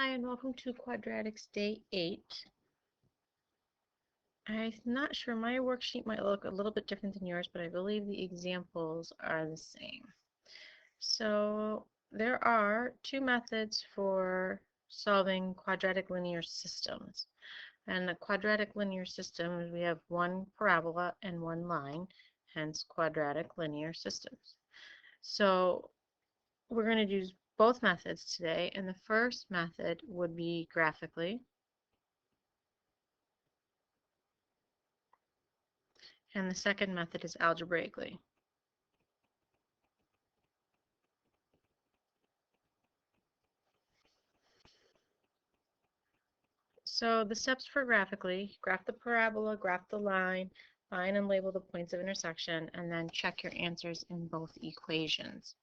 Hi and welcome to Quadratics Day 8. I'm not sure, my worksheet might look a little bit different than yours, but I believe the examples are the same. So there are two methods for solving quadratic linear systems. And a quadratic linear system is we have one parabola and one line, hence quadratic linear systems. So we're going to use both methods today, and the first method would be graphically. And the second method is algebraically. So the steps for graphically: graph the parabola, graph the line, find and label the points of intersection, and then check your answers in both equations.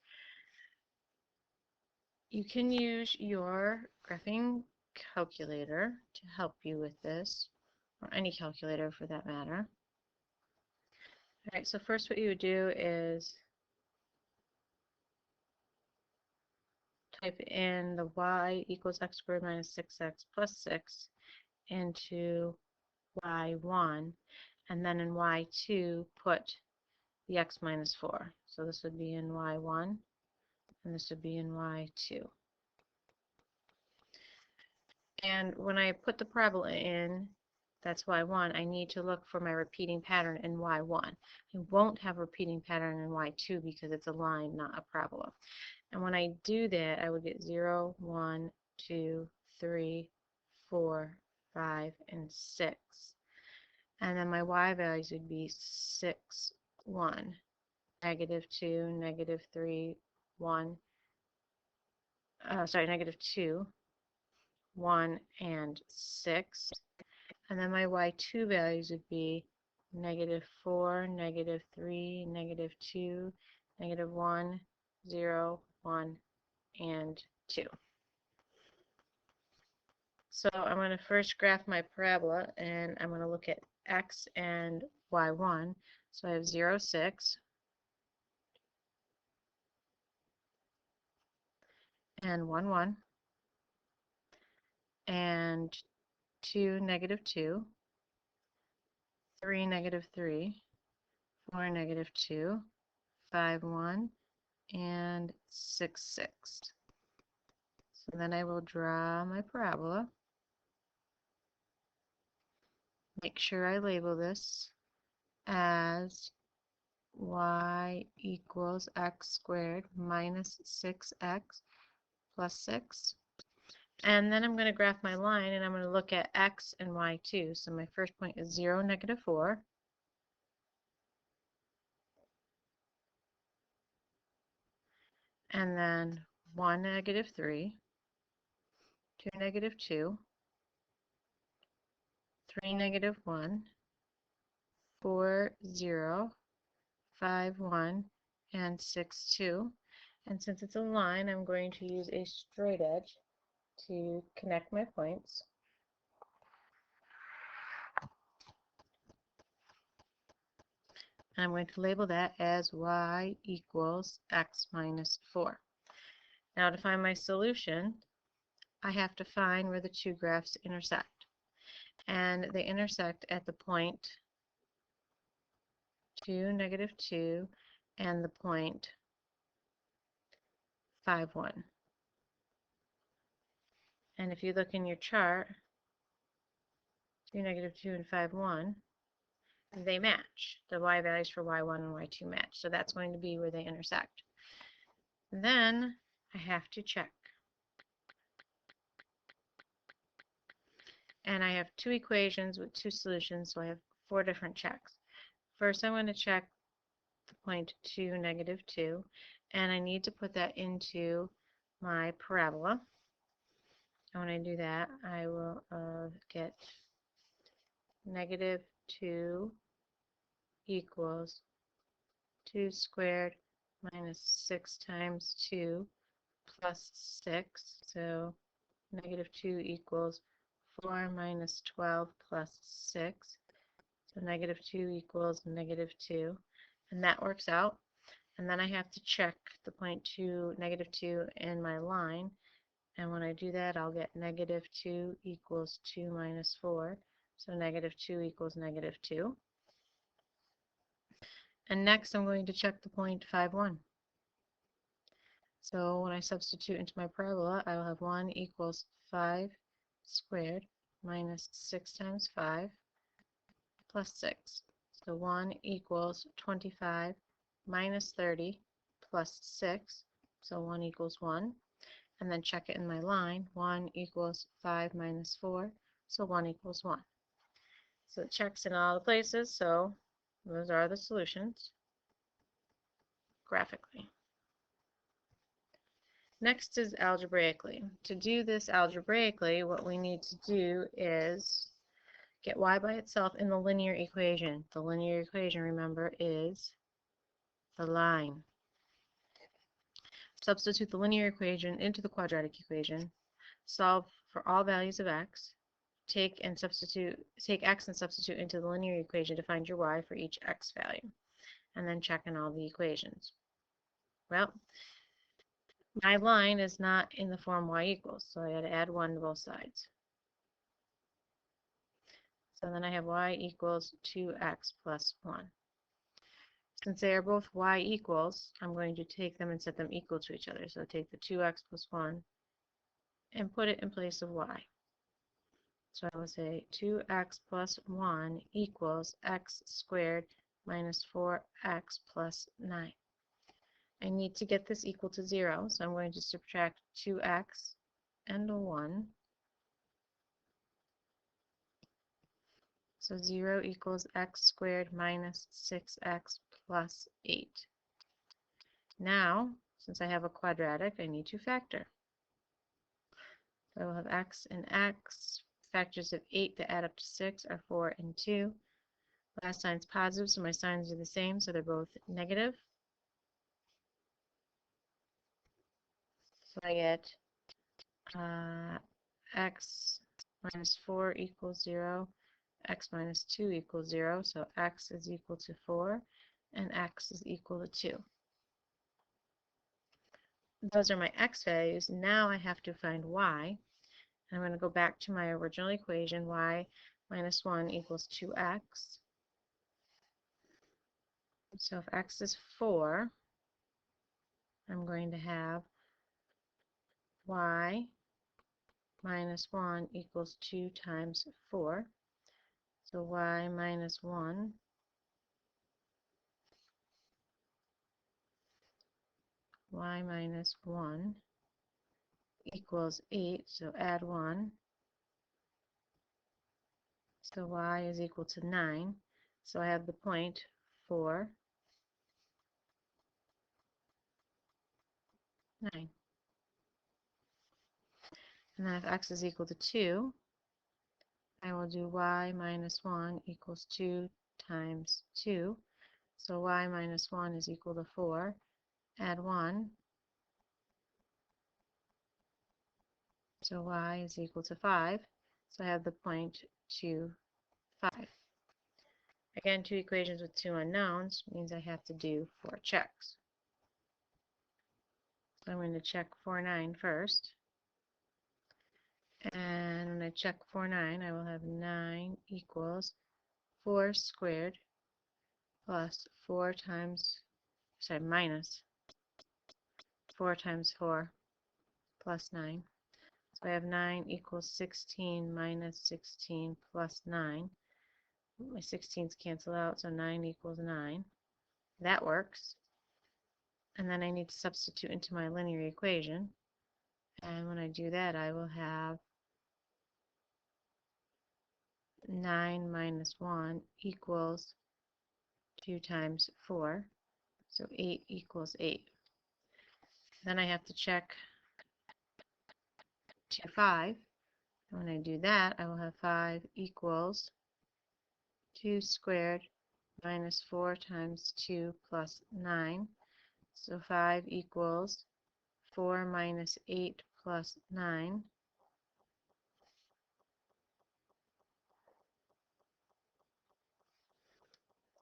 You can use your graphing calculator to help you with this, or any calculator for that matter. All right, so first what you would do is type in the y equals x squared minus 6x plus 6 into y1, and then in y2 put the x minus 4. So this would be in y1 and this would be in y2. And when I put the parabola in, that's y1, I need to look for my repeating pattern in y1. I won't have a repeating pattern in y2 because it's a line, not a parabola. And when I do that, I would get 0, 1, 2, 3, 4, 5, and 6. And then my y values would be 6, 1, -2, -3, 1, -2, 1, and 6. And then my y2 values would be -4, -3, -2, -1, 0, 1, and 2. So I'm going to first graph my parabola, and I'm going to look at x and y1. So I have 0, 6, and 1, 1, and 2, -2, 3, -3, 4, -2, 5, 1, and 6, 6. So then I will draw my parabola. Make sure I label this as y equals x squared minus 6x plus 6. And then I'm going to graph my line, and I'm going to look at x and y2. So my first point is 0, -4. And then 1, -3, 2, -2, 3, -1, 4, 0, 5, 1, and 6, 2. And since it's a line, I'm going to use a straight edge to connect my points. And I'm going to label that as y equals x minus 4. Now to find my solution, I have to find where the two graphs intersect. And they intersect at the point 2, -2, and the point 5, 1. And if you look in your chart, 2, -2, and 5, 1, they match. The y values for y1 and y2 match. So that's going to be where they intersect. Then I have to check. And I have two equations with two solutions, so I have 4 different checks. First, I'm going to check the point 2, -2, and I need to put that into my parabola. And when I do that, I will get -2 equals 2 squared minus 6 times 2 plus 6. So -2 equals 4 minus 12 plus 6. So -2 equals -2. And that works out. And then I have to check the point 2, -2 in my line. And when I do that, I'll get negative 2 equals 2 minus 4. So negative 2 equals negative 2. And next I'm going to check the point 5, 1. So when I substitute into my parabola, I will have 1 equals 5 squared minus 6 times 5 plus 6. So 1 equals 25 minus 30 plus 6. So 1 equals 1. And then check it in my line. 1 equals 5 minus 4. So 1 equals 1. So it checks in all the places. So those are the solutions graphically. Next is algebraically. To do this algebraically, what we need to do is get y by itself in the linear equation. The linear equation, remember, is the line. Substitute the linear equation into the quadratic equation. Solve for all values of x. Take x and substitute into the linear equation to find your y for each x value. And then check in all the equations. Well, my line is not in the form y equals, so I got to add 1 to both sides. So then I have y equals 2x plus 1. Since they are both y equals, I'm going to take them and set them equal to each other. So take the 2x plus 1 and put it in place of y. So I will say 2x plus 1 equals x squared minus 4x plus 9. I need to get this equal to 0, so I'm going to subtract 2x and a 1. So 0 equals x squared minus 6x plus 8. Now, since I have a quadratic, I need to factor. So I will have x and x. Factors of 8 that add up to 6 are 4 and 2. Last sign's positive, so my signs are the same, so they're both negative. So I get x minus 4 equals 0, x minus 2 equals 0, so x is equal to 4, and x is equal to 2. Those are my x values. Now I have to find y. I'm going to go back to my original equation, y minus 1 equals 2x. So if x is 4, I'm going to have y minus 1 equals 2 times 4. So y minus 1 equals 8, so add 1. So y is equal to 9. So I have the point 4, 9. And then if x is equal to 2, I will do y minus 1 equals 2 times 2. So y minus 1 is equal to 4. Add 1. So y is equal to 5. So I have the point 2, 5. Again, two equations with two unknowns means I have to do 4 checks. So I'm going to check 4, 9 first. And when I check 4, 9, I will have 9 equals 4 squared plus 4 times, minus 4 times 4 plus 9. So I have 9 equals 16 minus 16 plus 9. My 16s cancel out, so 9 equals 9. That works. And then I need to substitute into my linear equation. And when I do that, I will have 9 minus 1 equals 2 times 4. So 8 equals 8. Then I have to check 2, 5. And when I do that, I will have 5 equals 2 squared minus 4 times 2 plus 9. So 5 equals 4 minus 8 plus 9.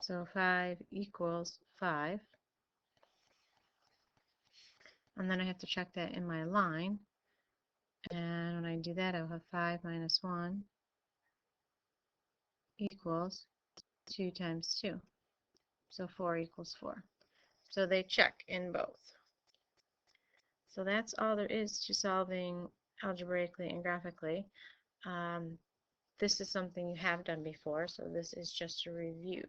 So 5 equals 5. And then I have to check that in my line. And when I do that, I'll have 5 minus 1 equals 2 times 2. So 4 equals 4. So they check in both. So that's all there is to solving algebraically and graphically. This is something you have done before, so this is just a review.